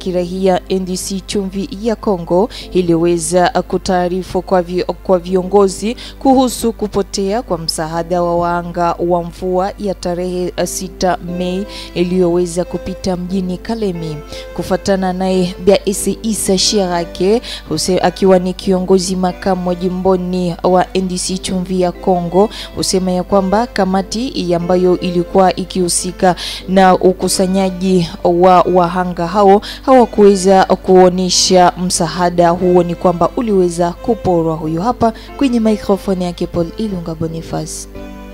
kirahia NDC Chumvi ya Kongo iliweza kutaarifu kwa viongozi kuhusu kupotea kwa msaada wa wahanga wa mvua ya tarehe 6 Mei iliyoweza kupita mjini Kalemi. Kufatana naye Biaisi Isa Shirake akiwa ni kiongozi makamu jimboni wa NDC Chumvi ya Kongo, usema ya kwamba kamati ambayo ilikuwa ikihusika na ukusanyaji wa wahanga hao hawakuweza kuonesha msaada huo, ni kwamba uliweza kuporwa. Huyo hapa kwenye microphone yake Paul Ilunga Boniface.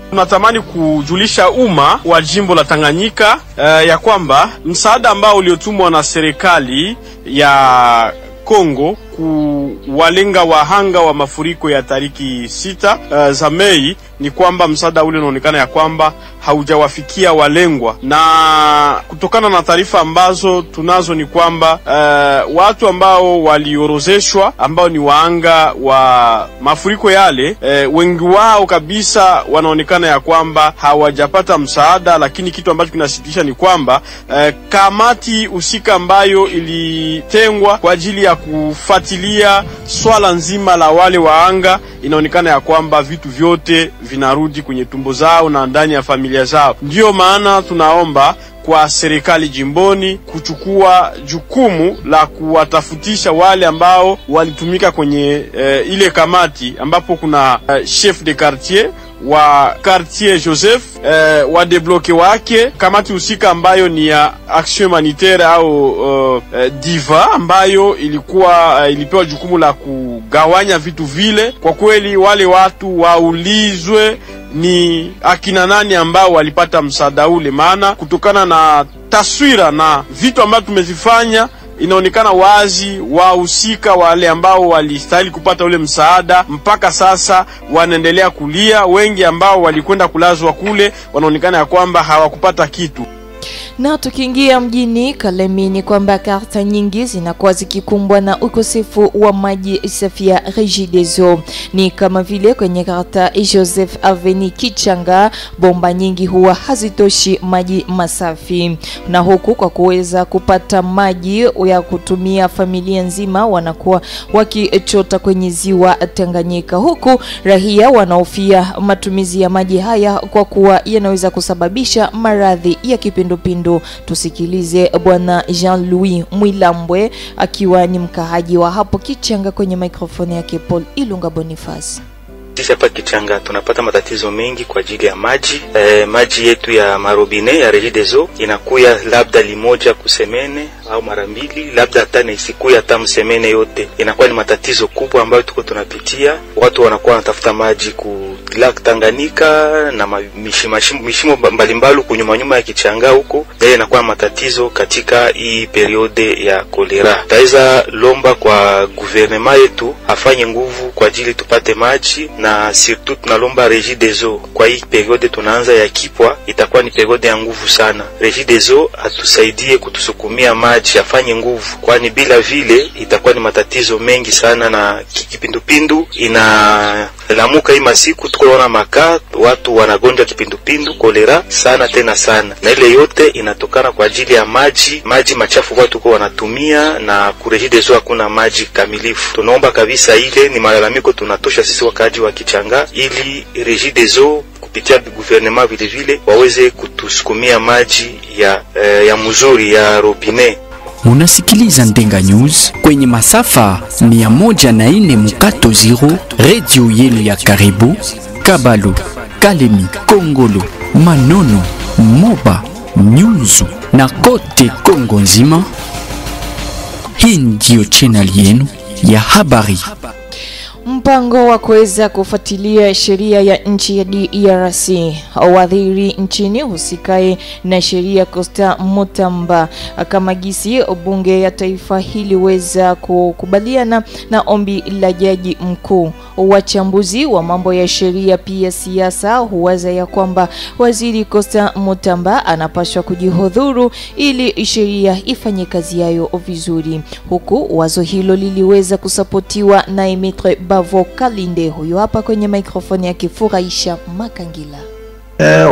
Tunatamani kujulisha umma wa jimbo la Tanganyika ya kwamba msaada ambao uliotumwa na serikali ya Kongo kuwalenga wahanga wa mafuriko ya tariki 6 za Mei, ni kwamba msaada ule unaonekana ya kwamba haujawafikia walengwa, na kutokana na taarifa ambazo tunazo ni kwamba watu ambao waliorozeshwa ambao ni wahanga wa mafuriko yale, wengi wao kabisa wanaonekana ya kwamba hawajapata msaada. Lakini kitu ambacho kinasikitisha ni kwamba kamati usika ambayo ilitengwa kwa ajili ya kufuatilia swala nzima la wale wahanga, inaonekana ya kwamba vitu vyote vinarudi kwenye tumbo zao na ndani ya familia zao. Ndio maana tunaomba kwa serikali jimboni kuchukua jukumu la kuwatafutisha wale ambao walitumika kwenye ile kamati, ambapo kuna chef de quartier wa quartier Joseph, wa debloke wake, kamati usika ambayo ni ya action humanitaire au diva ambayo ilipewa jukumu la kugawanya vitu vile. Kwa kweli wale watu waulizwe ni akina nani ambao walipata msaada ule, maana kutokana na taswira na vitu ambavyo tumezifanya inaonekana wazi wahusika wale ambao walistahili kupata ule msaada mpaka sasa wanaendelea kulia. Wengi ambao walikwenda kulazwa kule wanaonekana ya kwamba hawakupata kitu. Na tukiingia mjini Kalemi ni kwamba karta nyingi zinakuwa zikikumbwa na ukosefu wa maji safi ya Regideso. Ni kama vile kwenye karta Joseph Aveni Kichanga, bomba nyingi huwa hazitoshi maji masafi, na huku kwa kuweza kupata maji ya kutumia familia nzima wanakuwa wakichota kwenye ziwa Tanganyika, huku rahia wanaofia matumizi ya maji haya kwa kuwa yanaweza kusababisha maradhi ya kipindupindu. Tusikilize bwana Jean-Louis Mwilambwe akiwa ni mkahaji wa hapo Kichanga kwenye microphone yake Paul Ilunga Boniface. Sisi hapa Kichanga tunapata matatizo mengi kwa ajili ya maji. Maji yetu ya marobine ya Regideso inakuya labda limoja kusemene au mara mbili, labda hata na isikuya hata msemene yote. Inakuwa ni matatizo kubwa ambayo tuko tunapitia. Watu wanakuwa wanatafuta maji ku Lake Tanganyika na mishimo mbalimbali kunyuma ya Kichanga huko. Inakuwa matatizo katika hii periode ya kolera. Taiza lomba kwa gouvernement yetu afanye nguvu kwa ajili tupate maji, na surtout tunalomba Regideso kwa hii periode tunaanza ya kipwa, itakuwa ni periode ya nguvu sana. Regideso atusaidie kutusukumia maji, afanye nguvu, kwani bila vile itakuwa ni matatizo mengi sana, na kipindupindu inalamuka hii masiku. Tukoona makaa watu wanagonjwa kipindupindu, kolera sana tena sana, na ile yote inatokana kwa ajili ya maji machafu watu kwa wanatumia, na ku Regideso hakuna maji kamilifu. Tunaomba kabisa, ile ni malalamiko tunatosha sisi wakaji wa Kichanga, ili Regideso kupitia gouvernement vile vile waweze kutusukumia maji ya mzuri ya robinet. Munasikiliza Ndenga News kwenye masafa 104.0, radio yenu ya karibu Kabalo, Kalemi, Kongolo, Manono, Moba, Nyunzu na kote Kongo nzima. Hii ndio channel yenu ya habari. Mpango wa kuweza kufuatilia sheria ya nchi ya DRC. Waziri nchini husikae na sheria Costa Mutamba kama gisi bunge ya taifa hili weza kukubaliana na ombi la jaji mkuu. Wachambuzi wa mambo ya sheria pia siasa huwaza ya kwamba waziri Costa Mutamba anapaswa kujihudhuru ili sheria ifanye kazi yayo vizuri, huku wazo hilo liliweza kusapotiwa na Emetre Bavo Kalinde. Huyo hapa kwenye microphone yake Furahisha Makangila.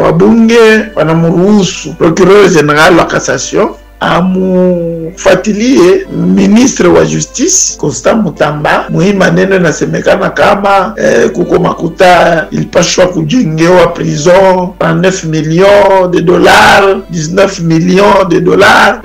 Wabunge wanamruhusu procureur general wa cassation amufuatilie ministre wa justice Constant Mutamba. Muhimu maneno inasemekana kama kuko makuta ilipashwa kujengewa prison 39 millions de dollars, 19 millions de dollars.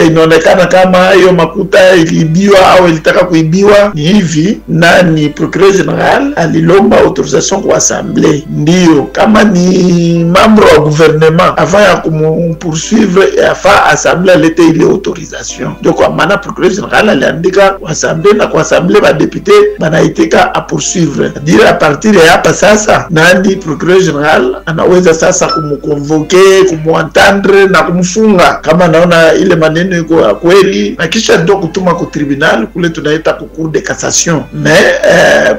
Inaonekana kama hiyo makuta iliibiwa au ilitaka kuibiwa. Ni hivi, nani procureur general alilomba autorisation kwa assemblée, ndio kama ni membre wa gouvernement avant ya kumpoursuivre yafa assemblée alete ile autorisation. Donc kwa maana procureur general aliandika kwa assemblée, na kwa assemblée ba député banaitika a poursuivre. Dire a partir ya hapa sasa nani procureur general anaweza sasa kumconvoquer, kumuentendre na kumfunga kama naona ile maneno iko kweli, na kisha ndio kutuma ku tribunal kule tunaita ku cour de cassation. Mais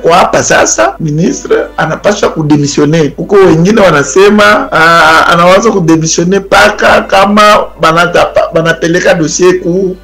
kwa hapa sasa ministre anapaswa kudemissioner. Huko wengine wanasema anawaza kudemissioner paka kama banapeleka dossier ku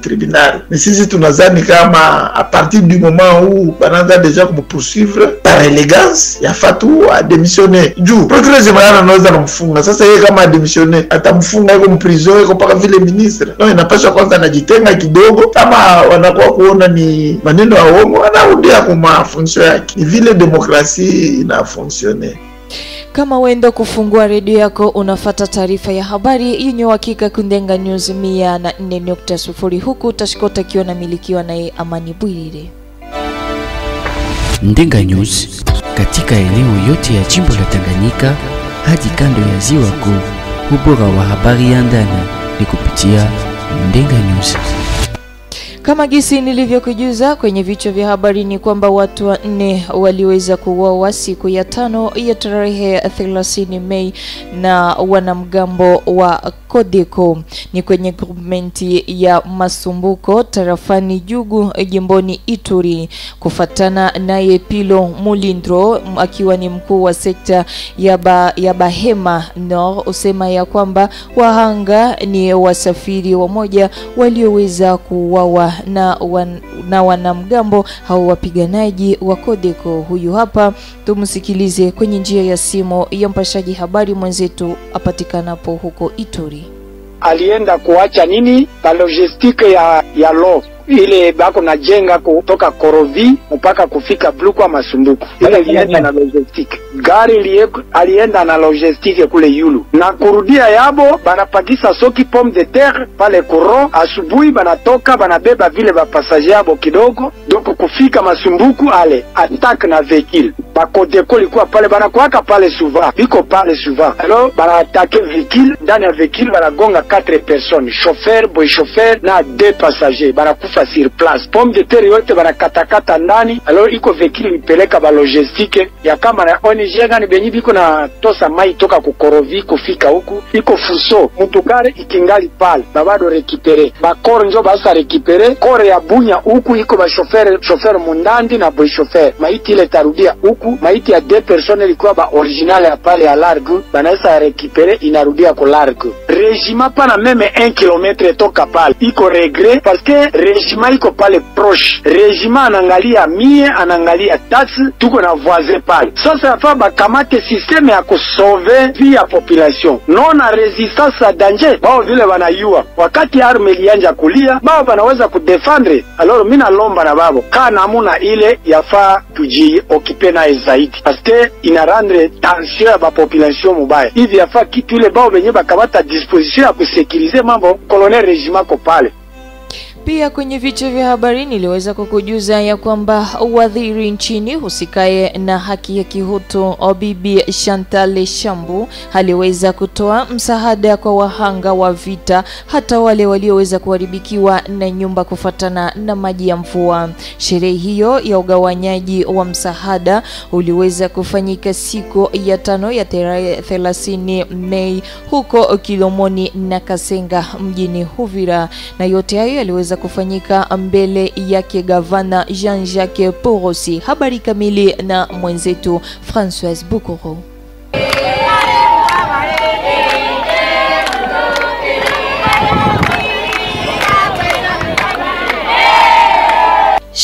tribunal. Mais sisi tunazani kama a partir du moment où banaanza deja kumpoursuivre par élégance, yafaa tu adémissionner. Juu procureur général anaweza kumfunga. Sasa yeye kama adémissionner atamfunga yuko mprison, yuko paka vile ministre. No, inapaswa kwanza najitenga kidogo, kama wanakuwa kuona ni maneno ya uongo anarudia kwa fonction yake. Ni vile demokrasia inafonctionner. Kama wendo kufungua redio yako unafata taarifa ya habari yenye uhakika Kundenga News 104.0, huku tashikota kiwa na milikiwa na Amani Bwirire. Ndenga News katika eneo yote ya jimbo la Tanganyika hadi kando ya ziwa kuu. Ubora wa habari ya ndani ni kupitia Ndenga News. Kama gisi nilivyokujuza kwenye vichwa vya habari ni kwamba watu 4 waliweza kuuawa siku ya 5 ya tarehe 30 Mei na wanamgambo wa Kodeko ni kwenye groupmenti ya Masumbuko tarafani Jugu jimboni Ituri. Kufatana naye Pilo Mulindro akiwa ni mkuu wa sekta ya Bahema Nord usema ya kwamba wahanga ni wasafiri wamoja walioweza kuuawa na wanamgambo hao wapiganaji wa Kodeko. Huyu hapa tumsikilize kwenye njia ya simu ya mpashaji habari mwenzetu apatikanapo huko Ituri. Alienda kuacha nini pa logistique ya lo ile bako na jenga kutoka Korovi mpaka kufika Blukwa Masumbuko. Ile alienda na logistique. Gari alienda na logistique kule Yulu. Na kurudia yabo banapakisa soki pomme de terre pale Koro, asubuhi banatoka banabeba vile ba passager yabo kidogo. Donc kufika Masumbuko ale attaque na véhicule. Bakodeko likuwa pale banakuaka pale souvent. Biko pale souvent. Alors bana attaquer véhicule, ndani ya véhicule banagonga 4 personnes, chauffeur, boy chauffeur na 2 passagers. Banakufa sur place. Pomme de terre yote banakatakata ndani. Alors iko véhicule ipeleka ba logistique ya kama na ONG gani benyi biko na tosa mai toka kukorovi kufika huku. Iko fuso. Mutugare ikingali pale. Babado récupérer. Ba corps njo basa récupérer. Corps ya bunya huku iko ba chauffeur mundandi na boy chauffeur. Maiti ile tarudia huku. Maiti ya 2 personnes ilikuwa ba original ya pale ya Largo. Banasa récupérer inarudia ko Largo. Régiment pana meme 1 km toka pale. Iko regret parce que régiment iko pale proche. Régiment anangalia mie, anangalia taxi, tuko na voisin pale. Sasa yafa bakamate systeme ya kusauve vie ya population. Non na resistance à danger. Bao vile wanayua. Wakati arme ilianja kulia, bao wanaweza kudefendre. Alors mina lomba na babo. Kana amuna ile yafa tuji okipe na zaidi. Parce que ina rendre tension ya ba population mubaya. Hivi yafa kitu ile bao benye bakamata disposition ya kusekirize mambo colonel régiment ko pale. Pia kwenye vichwa vya habari niliweza kukujuza ya kwamba waziri nchini husikaye na haki ya kihutu Bibi Chantal Shambu aliweza kutoa msaada kwa wahanga wa vita, hata wale walioweza kuharibikiwa na nyumba kufatana na maji ya mvua. Sherehe hiyo ya ugawanyaji wa msaada uliweza kufanyika siku ya 5 ya tarehe 30 Mei huko Kilomoni na Kasenga mjini Uvira, na yote hayo yaliweza kufanyika mbele yake gavana Jean-Jacques Porosi. Habari kamili na mwenzetu Françoise Bukoro.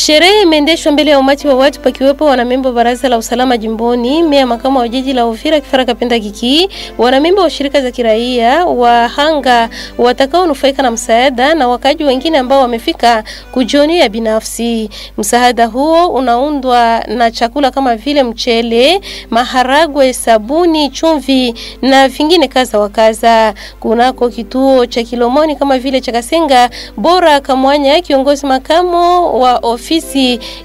Sherehe imeendeshwa mbele ya umati wa watu pakiwepo wanamemba wa baraza la usalama jimboni, meya makamu wa jiji la Uvira Kifara Kapenda Kiki, wanamemba wa shirika za kiraia, wahanga watakaonufaika na msaada na wakaji wengine ambao wamefika kujionea binafsi. Msaada huo unaundwa na chakula kama vile mchele, maharagwe, sabuni, chumvi na vingine kaza wa kaza. Kunako kituo cha Kilomoni kama vile cha Kasenga, Bora Kamwanya, kiongozi makamo wa ofisi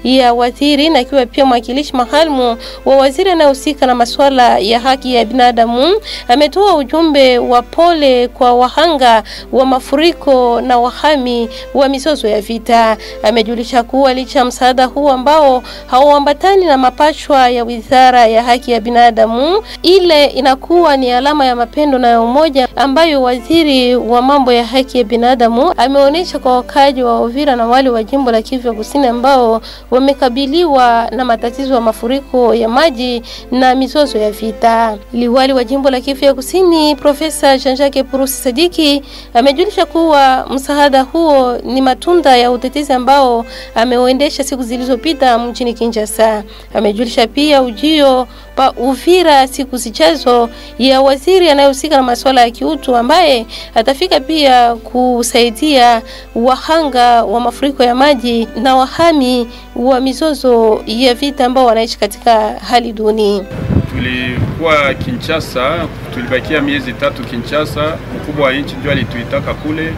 ya waziri na kiwa pia mwakilishi mahalumu wa waziri anayehusika na masuala ya haki ya binadamu, ametoa ujumbe wa pole kwa wahanga wa mafuriko na wahami wa mizozo ya vita. Amejulisha kuwa licha msaada huu ambao hauambatani na mapashwa ya wizara ya haki ya binadamu, ile inakuwa ni alama ya mapendo na ya umoja ambayo waziri wa mambo ya haki ya binadamu ameonyesha kwa wakaji wa Uvira na wale wa jimbo la Kivu Kusini ambao wamekabiliwa na matatizo ya mafuriko ya maji na mizozo ya vita. Liwali wa jimbo la Kivu Kusini Profesa Jean-Jacques Purusi Sadiki amejulisha kuwa msaada huo ni matunda ya utetezi ambao ameuendesha siku zilizopita mjini Kinshasa. Amejulisha pia ujio pa Uvira siku zijazo ya waziri anayehusika na masuala ya kiutu ambaye atafika pia kusaidia wahanga wa mafuriko ya maji na wahami wa mizozo ya vita ambao wanaishi katika hali duni. Tulikuwa Kinshasa, tulibakia miezi 3 Kinshasa. Mkubwa wa nchi ndio alituitaka kule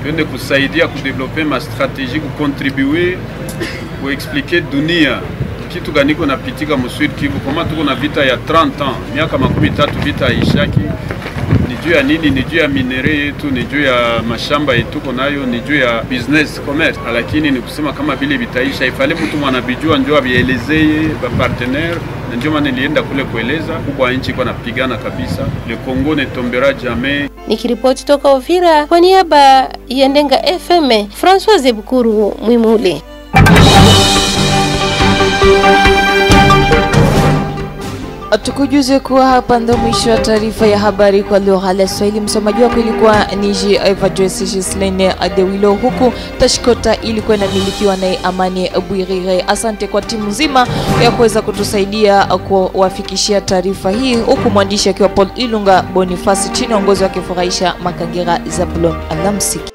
twende kusaidia kudeveloper ma strategie, kucontribuer, kuexpliquer dunia kitu gani kuna pitika mswid Kivu. Kama tuko na vita ya 30 ans, miaka 13 vita haishaki. Ni juu ya nini? Ni juu ya minere yetu, ni juu ya mashamba yetu konayo, ni juu ya business commerce. Lakini ni kusema kama vile vitaisha, ifale mtu mwanabijua njoo abielezee ba partenaire, na ndio maana nilienda kule kueleza kubwa nchi kwa napigana kabisa. Le Congo ne tombera jamais. Nikiripoti toka Uvira kwa niaba ya Ndenga FM, François Bukuru Mwimule. Tukujuze kuwa hapa ndo mwisho wa taarifa ya habari kwa lugha ya Kiswahili. Msomaji wako ilikuwa ni Evadresi Gislene Adewilo, huku Tashkota ilikuwa inamilikiwa na Amani Bwirire. Asante kwa timu nzima ya kuweza kutusaidia kuwafikishia taarifa hii, huku mwandishi akiwa Paul Ilunga Boniface chini uongozi wake Furahisha Makangira Zabulon. Alamsiki.